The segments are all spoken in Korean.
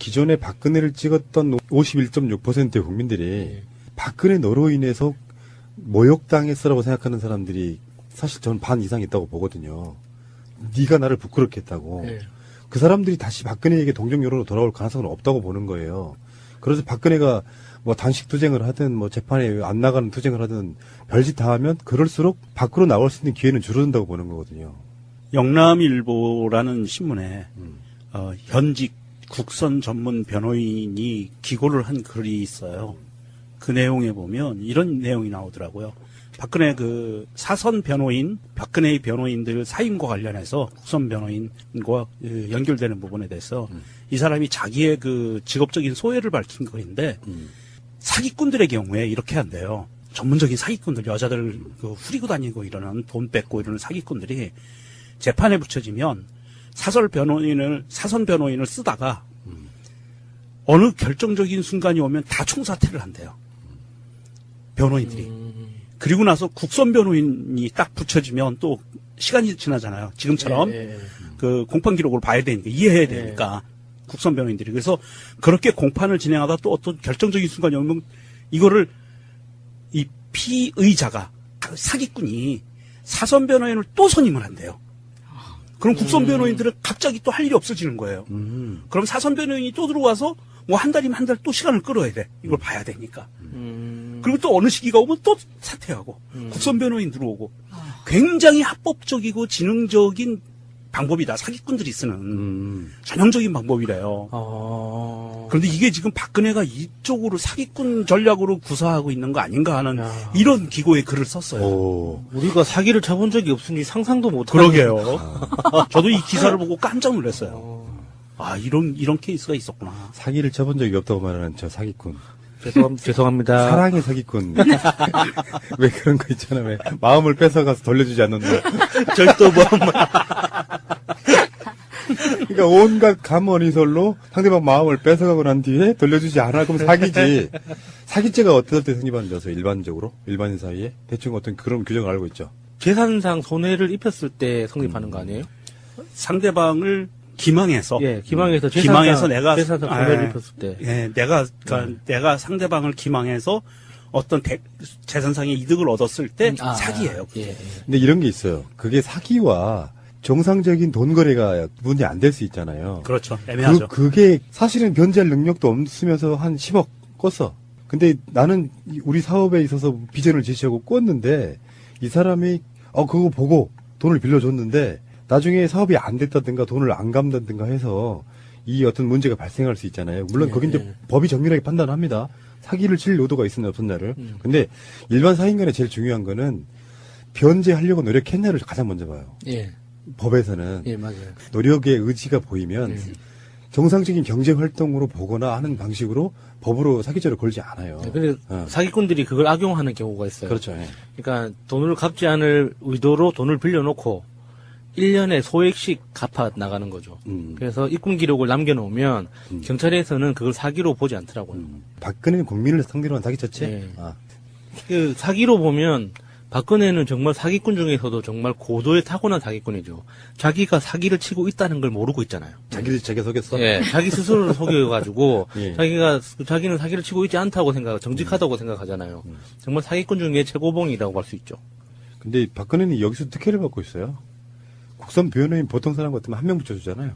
기존에 박근혜를 찍었던 51.6%의 국민들이 박근혜 너로 인해서 모욕당했어라고 생각하는 사람들이 사실 저는 반 이상 있다고 보거든요. 네가 나를 부끄럽게 했다고. 그 사람들이 다시 박근혜에게 동정 여론으로 돌아올 가능성은 없다고 보는 거예요. 그래서 박근혜가 뭐 단식 투쟁을 하든 뭐 재판에 안 나가는 투쟁을 하든 별짓 다 하면 그럴수록 밖으로 나올 수 있는 기회는 줄어든다고 보는 거거든요. 영남일보라는 신문에 현직 국선 전문 변호인이 기고를 한 글이 있어요. 그 내용에 보면 이런 내용이 나오더라고요. 박근혜 그 사선 변호인, 박근혜의 변호인들 사임과 관련해서 국선 변호인과 연결되는 부분에 대해서 이 사람이 자기의 그 직업적인 소회를 밝힌 글인데 사기꾼들의 경우에 이렇게 한대요. 전문적인 사기꾼들, 여자들 그 후리고 다니고 이러는 돈 뺏고 이러는 사기꾼들이 재판에 붙여지면 사선 변호인을 쓰다가 어느 결정적인 순간이 오면 다 총사퇴를 한대요. 변호인들이. 그리고 나서 국선 변호인이 딱 붙여지면 또 시간이 지나잖아요. 지금처럼 그 공판 기록을 봐야 되니까 이해해야 되니까 국선 변호인들이. 그래서 그렇게 공판을 진행하다 또 어떤 결정적인 순간이 오면 이거를 이 피의자가 사기꾼이 사선 변호인을 또 선임을 한대요. 그럼 국선 변호인들은 갑자기 또 할 일이 없어지는 거예요. 그럼 사선 변호인이 또 들어와서 뭐 한 달이면 한 달 또 시간을 끌어야 돼. 이걸 봐야 되니까. 그리고 또 어느 시기가 오면 또 사퇴하고 국선 변호인 들어오고 굉장히 합법적이고 지능적인 방법이다. 사기꾼들이 쓰는 전형적인 방법이래요. 그런데 이게 지금 박근혜가 이쪽으로 사기꾼 전략으로 구사하고 있는 거 아닌가 하는 이런 기고의 글을 썼어요. 우리가 사기를 쳐본 적이 없으니 상상도 못하고. 그러게요. 저도 이 기사를 보고 깜짝 놀랐어요. 아, 이런 케이스가 있었구나. 사기를 쳐본 적이 없다고 말하는 저 사기꾼. 죄송합니다. 사랑의 사기꾼. 왜 그런 거 있잖아. 왜 마음을 뺏어가서 돌려주지 않는다. 절도 뭐. 그러니까 온갖 감언이설로 상대방 마음을 뺏어가고 난 뒤에 돌려주지 않아. 그럼 사기지. 사기죄가 어떨 때 성립하는 거죠? 일반적으로? 일반인 사이에? 대충 어떤 그런 규정을 알고 있죠. 재산상 손해를 입혔을 때 성립하는 거 아니에요? 상대방을 기망해서. 예, 기망해서 내가 재산상 손해를 입혔을 때. 예, 내가 상대방을 기망해서 어떤 재산상의 이득을 얻었을 때 사기예요. 예. 근데 이런 게 있어요. 그게 사기와 정상적인 돈 거래가 구분이 안 될 수 있잖아요. 그렇죠. 애매하죠. 그게 사실은 변제할 능력도 없으면서 한 10억 꿨어. 근데 나는 우리 사업에 있어서 비전을 제시하고 꿨는데 이 사람이 그거 보고 돈을 빌려줬는데 나중에 사업이 안 됐다든가 돈을 안 갚는다든가 해서 이 어떤 문제가 발생할 수 있잖아요. 물론 거기 이제 법이 정밀하게 판단합니다. 사기를 칠 의도가 있었나 없었나를. 근데 일반 사인간에 제일 중요한 거는 변제하려고 노력했냐를 가장 먼저 봐요. 예. 법에서는. 예, 맞아요. 노력의 의지가 보이면 정상적인 경제 활동으로 보거나 하는 방식으로 법으로 사기죄를 걸지 않아요. 네, 근데 사기꾼들이 그걸 악용하는 경우가 있어요. 그렇죠. 예. 그러니까 돈을 갚지 않을 의도로 돈을 빌려놓고 1년에 소액씩 갚아 나가는 거죠. 그래서 입금 기록을 남겨놓으면 경찰에서는 그걸 사기로 보지 않더라고요. 박근혜는 국민을 상대로 한 사기쳤지? 네. 그 사기로 보면 박근혜는 정말 사기꾼 중에서도 정말 고도의 타고난 사기꾼이죠. 자기가 사기를 치고 있다는 걸 모르고 있잖아요. 자기를 속였어? 예, 자기 스스로를 속여가지고 예. 자기는 사기를 치고 있지 않다고 정직하다고 생각하잖아요. 정말 사기꾼 중에 최고봉이라고 할 수 있죠. 근데 박근혜는 여기서 특혜를 받고 있어요. 국선 변호인 보통 사람 같으면 한 명 붙여주잖아요.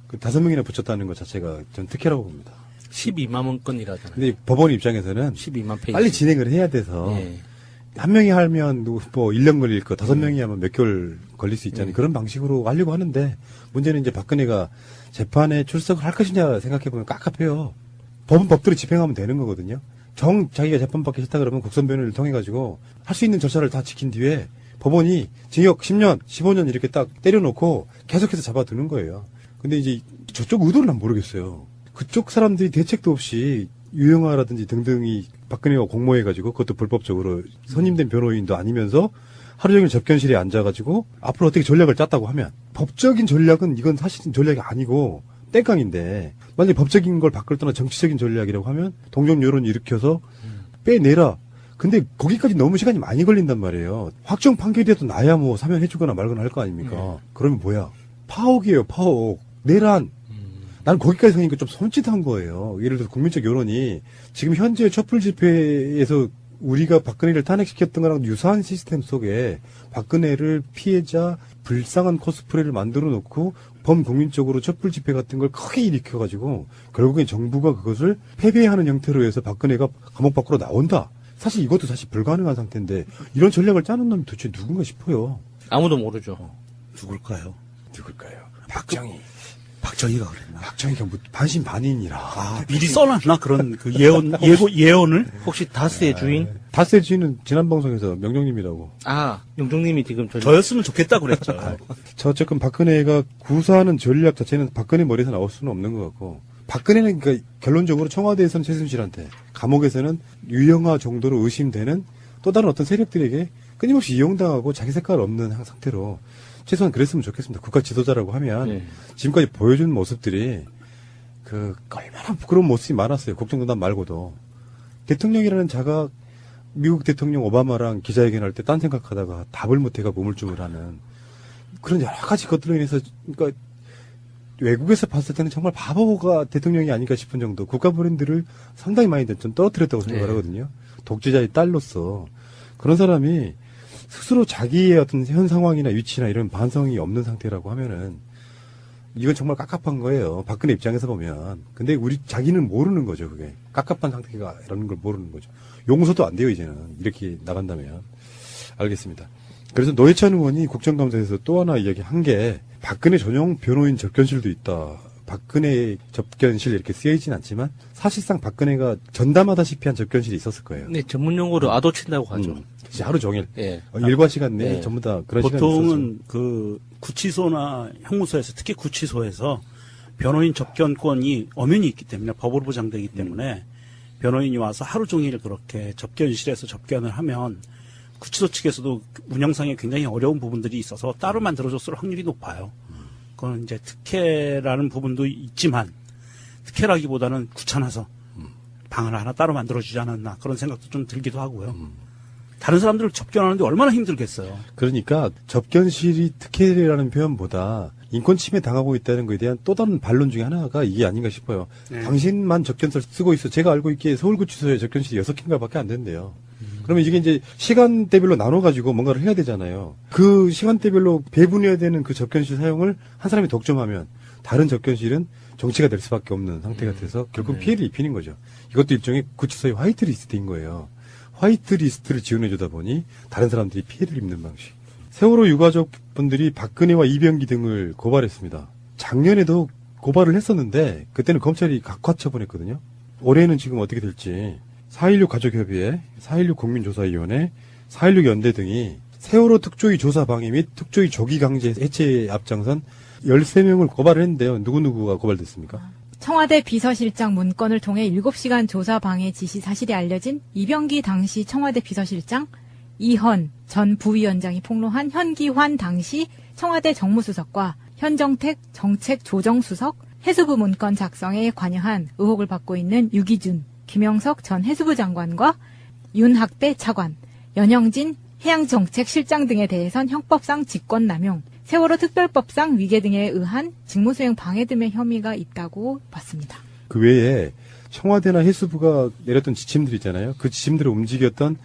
그 5명이나 붙였다는 것 자체가 전 특혜라고 봅니다. 12만 원 건이라잖아요. 근데 법원 입장에서는 12만 페이지. 빨리 진행을 해야 돼서 예. 한 명이 하면 뭐 1년 걸릴 거 5명이 하면 몇 개월 걸릴 수 있잖아요. 그런 방식으로 하려고 하는데 문제는 이제 박근혜가 재판에 출석을 할 것이냐 생각해보면 깝깝해요. 법은 법대로 집행하면 되는 거거든요. 자기가 재판 받기 싫다 그러면 국선 변호인을 통해가지고 할 수 있는 절차를 다 지킨 뒤에 법원이 징역 10년, 15년 이렇게 딱 때려놓고 계속해서 잡아두는 거예요. 근데 이제 저쪽 의도는 난 모르겠어요. 그쪽 사람들이 대책도 없이 유영아라든지 등등이 박근혜가 공모해가지고 그것도 불법적으로 선임된 변호인도 아니면서 하루 종일 접견실에 앉아가지고 앞으로 어떻게 전략을 짰다고 하면 법적인 전략은 이건 사실은 전략이 아니고 땡깡인데 만약에 법적인 걸 바꿀 떠나 정치적인 전략이라고 하면 동정 여론을 일으켜서 빼내라. 근데 거기까지 너무 시간이 많이 걸린단 말이에요. 확정 판결이 돼도 나야 뭐 사면해주거나 말거나 할 거 아닙니까? 그러면 뭐야? 파옥이에요, 파옥. 내란. 난 거기까지 가니까 좀 손짓한 거예요. 예를 들어 국민적 여론이 지금 현재 촛불 집회에서 우리가 박근혜를 탄핵시켰던 거랑 유사한 시스템 속에 박근혜를 피해자 불쌍한 코스프레를 만들어 놓고 범국민적으로 촛불 집회 같은 걸 크게 일으켜가지고 결국엔 정부가 그것을 패배하는 형태로 해서 박근혜가 감옥 밖으로 나온다. 사실 이것도 사실 불가능한 상태인데 이런 전략을 짜는 놈이 도대체 누군가 싶어요. 아무도 모르죠. 누굴까요? 박정희가 그랬나? 박정희가 뭐 반신반인이라. 미리 써놨나? 그런 그 예언을? 혹시 다스의 주인? 다스의 주인은 지난 방송에서 명령님이라고. 영종님이 지금 저였으면 좋겠다 그랬죠. 저 어쨌건 박근혜가 구사하는 전략 자체는 박근혜 머리에서 나올 수는 없는 것 같고, 박근혜는 그러니까 결론적으로 청와대에서는 최순실한테, 감옥에서는 유영아 정도로 의심되는 또 다른 어떤 세력들에게 끊임없이 이용당하고 자기 색깔 없는 상태로 최소한 그랬으면 좋겠습니다. 국가 지도자라고 하면 네. 지금까지 보여준 모습들이 얼마나 부끄러운 모습이 많았어요. 국정농단 말고도. 대통령이라는 자가 미국 대통령 오바마랑 기자회견할 때 딴 생각하다가 답을 못해가 우물쭈물하는 그런 여러 가지 것들로 인해서 그러니까 외국에서 봤을 때는 정말 바보가 대통령이 아닌가 싶은 정도 국가 브랜드를 상당히 많이 좀 떨어뜨렸다고 생각을 하거든요. 독재자의 딸로서 그런 사람이 스스로 자기의 어떤 현 상황이나 위치나 이런 반성이 없는 상태라고 하면은 이건 정말 깝깝한 거예요. 박근혜 입장에서 보면. 근데 자기는 모르는 거죠, 그게. 깝깝한 상태가라는 걸 모르는 거죠. 용서도 안 돼요, 이제는. 이렇게 나간다면. 알겠습니다. 그래서 노회찬 의원이 국정감사에서 또 하나 이야기한 게 박근혜 전용 변호인 접견실도 있다. 박근혜 접견실 이렇게 쓰여있진 않지만 사실상 박근혜가 전담하다시피 한 접견실이 있었을 거예요. 네, 전문 용어로 아도친다고 하죠. 하루 종일. 예. 일과 시간 내에 전부 다 그런 시간이 있었죠. 보통은 그 구치소나 형무소에서 특히 구치소에서 변호인 접견권이 엄연히 있기 때문에 법으로 보장되기 때문에 변호인이 와서 하루 종일 그렇게 접견실에서 접견을 하면 구치소 측에서도 운영상에 굉장히 어려운 부분들이 있어서 따로 만들어줬을 확률이 높아요. 그건 이제 특혜라는 부분도 있지만 특혜라기보다는 귀찮아서 방을 하나 따로 만들어주지 않았나 그런 생각도 좀 들기도 하고요. 다른 사람들을 접견하는데 얼마나 힘들겠어요. 그러니까 접견실이 특혜라는 표현보다 인권 침해 당하고 있다는 것에 대한 또 다른 반론 중에 하나가 이게 아닌가 싶어요. 네. 당신만 접견설 쓰고 있어. 제가 알고 있기에 서울구치소에 접견실이 6개인가밖에 안 된대요. 그러면 이게 이제 시간대별로 나눠가지고 뭔가를 해야 되잖아요. 그 시간대별로 배분해야 되는 그 접견실 사용을 한 사람이 독점하면 다른 접견실은 정치가 될 수밖에 없는 상태가 돼서 결국 피해를 입히는 거죠. 이것도 일종의 구치소의 화이트리스트인 거예요. 화이트리스트를 지원해주다 보니 다른 사람들이 피해를 입는 방식. 세월호 유가족분들이 박근혜와 이병기 등을 고발했습니다. 작년에도 고발을 했었는데 그때는 검찰이 각하 처분했거든요. 올해는 지금 어떻게 될지 4.16 가족협의회, 4.16 국민조사위원회, 4.16 연대 등이 세월호 특조위 조사 방해 및 특조위 조기 강제 해체에 앞장선 13명을 고발을 했는데요. 누구누구가 고발됐습니까? 청와대 비서실장 문건을 통해 7시간 조사 방해 지시 사실이 알려진 이병기 당시 청와대 비서실장, 이헌 전 부위원장이 폭로한 현기환 당시 청와대 정무수석과 현정택 정책조정수석, 해수부 문건 작성에 관여한 의혹을 받고 있는 유기준, 김영석 전 해수부 장관과 윤학대 차관, 연영진 해양정책실장 등에 대해선 형법상 직권남용, 세월호 특별법상 위계 등에 의한 직무수행 방해 등의 혐의가 있다고 봤습니다. 그 외에 청와대나 해수부가 내렸던 지침들 있잖아요. 그 지침들을 움직였던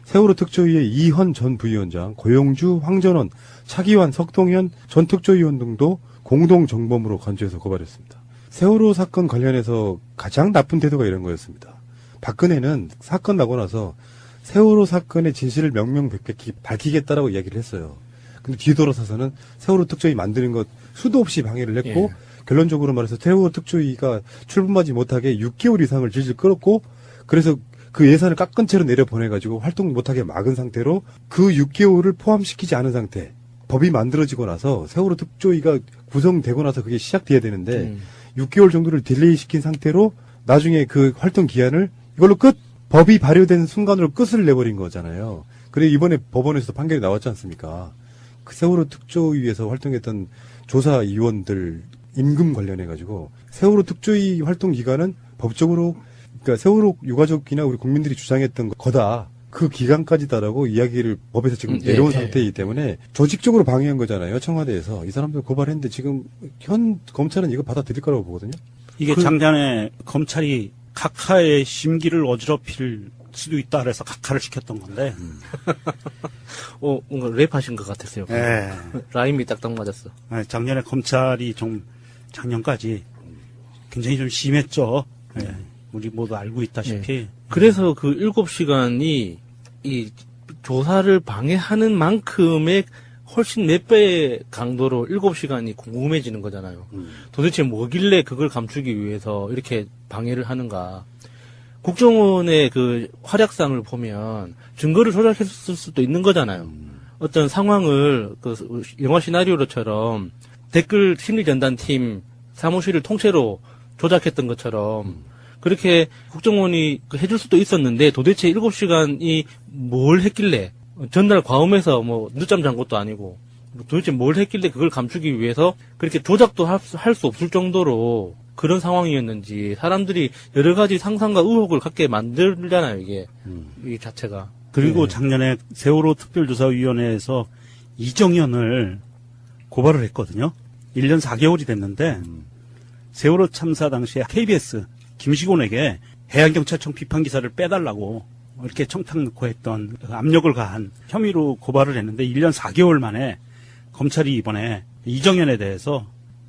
세월호 특조위의 이헌 전 부위원장, 고용주, 황전원, 차기환, 석동현 전 특조위원 등도 공동정범으로 간주해서 고발했습니다. 세월호 사건 관련해서 가장 나쁜 태도가 이런 거였습니다. 박근혜는 사건 나고 나서 세월호 사건의 진실을 명명백백히 밝히겠다라고 이야기를 했어요. 근데 뒤돌아서서는 세월호 특조위 만드는 것 수도 없이 방해를 했고 결론적으로 말해서 세월호 특조위가 출범하지 못하게 6개월 이상을 질질 끌었고 그래서 그 예산을 깎은 채로 내려보내가지고 활동 못하게 막은 상태로 그 6개월을 포함시키지 않은 상태. 법이 만들어지고 나서 세월호 특조위가 구성되고 나서 그게 시작돼야 되는데 6개월 정도를 딜레이 시킨 상태로 나중에 그 활동 기한을 이걸로 끝! 법이 발효된 순간으로 끝을 내버린 거잖아요. 그래 이번에 법원에서도 판결이 나왔지 않습니까? 그 세월호 특조위에서 활동했던 조사위원들 임금 관련해가지고 세월호 특조위 활동 기간은 법적으로 그러니까 세월호 유가족이나 우리 국민들이 주장했던 거다. 그 기간까지다라고 이야기를 법에서 지금 예, 내려온 예. 상태이기 때문에 조직적으로 방해한 거잖아요. 청와대에서. 이 사람들 고발했는데 지금 현 검찰은 이거 받아들일 거라고 보거든요. 이게 작년에 검찰이 각하의 심기를 어지럽힐 수도 있다 그래서 각하를 시켰던 건데. 뭔가 랩하신 것 같았어요. 예. 라임이 딱딱 맞았어. 작년에 검찰이 좀 작년까지 굉장히 좀 심했죠. 예. 우리 모두 알고 있다시피. 예. 그래서 그 7시간이 이 조사를 방해하는 만큼의 훨씬 몇 배의 강도로 7시간이 궁금해지는 거잖아요. 도대체 뭐길래 그걸 감추기 위해서 이렇게 방해를 하는가. 국정원의 그 활약상을 보면 증거를 조작했을 수도 있는 거잖아요. 어떤 상황을 그 영화 시나리오처럼 댓글 심리전단팀 사무실을 통째로 조작했던 것처럼 그렇게 국정원이 해줄 수도 있었는데 도대체 7시간이 뭘 했길래 전날 과음해서 뭐 늦잠 잔 것도 아니고 도대체 뭘 했길래 그걸 감추기 위해서 그렇게 조작도 할 수 없을 정도로 그런 상황이었는지 사람들이 여러 가지 상상과 의혹을 갖게 만들잖아요, 이게. 이 자체가. 그리고 작년에 세월호 특별조사위원회에서 이정현을 고발을 했거든요. 1년 4개월이 됐는데 세월호 참사 당시에 KBS 김시곤에게 해양경찰청 비판기사를 빼달라고 이렇게 청탁 넣고 했던 압력을 가한 혐의로 고발을 했는데 1년 4개월 만에 검찰이 이번에 이정현에 대해서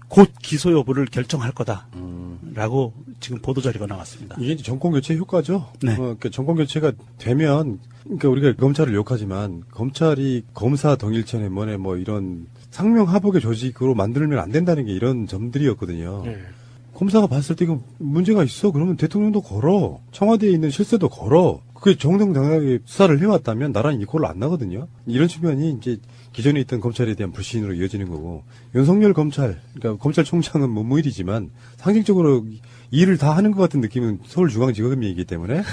곧 기소 여부를 결정할 거다라고 지금 보도자료가 나왔습니다. 이게 이제 정권 교체 효과죠. 네. 그러니까 정권 교체가 되면, 그러니까 우리가 검찰을 욕하지만 검찰이 검사 동일체네 뭐네 뭐 이런 상명하복의 조직으로 만들면 안 된다는 게 이런 점들이었거든요. 네. 검사가 봤을 때 이거 문제가 있어. 그러면 대통령도 걸어. 청와대에 있는 실세도 걸어. 그게 정정당당하게 수사를 해왔다면 나라는 이 꼴로 안 나거든요. 이런 측면이 이제 기존에 있던 검찰에 대한 불신으로 이어지는 거고, 윤석열 검찰, 그러니까 검찰총장은 뭐 무일이지만 상징적으로 일을 다 하는 것 같은 느낌은 서울중앙지검이기 때문에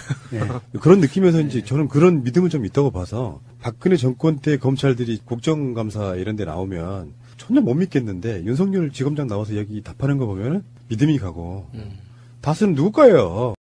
그런 느낌에서 이제 저는 그런 믿음은 좀 있다고 봐서 박근혜 정권 때 검찰들이 국정감사 이런 데 나오면 전혀 못 믿겠는데 윤석열 지검장 나와서 여기 답하는 거 보면은 믿음이 가고 다스는 누굴까요?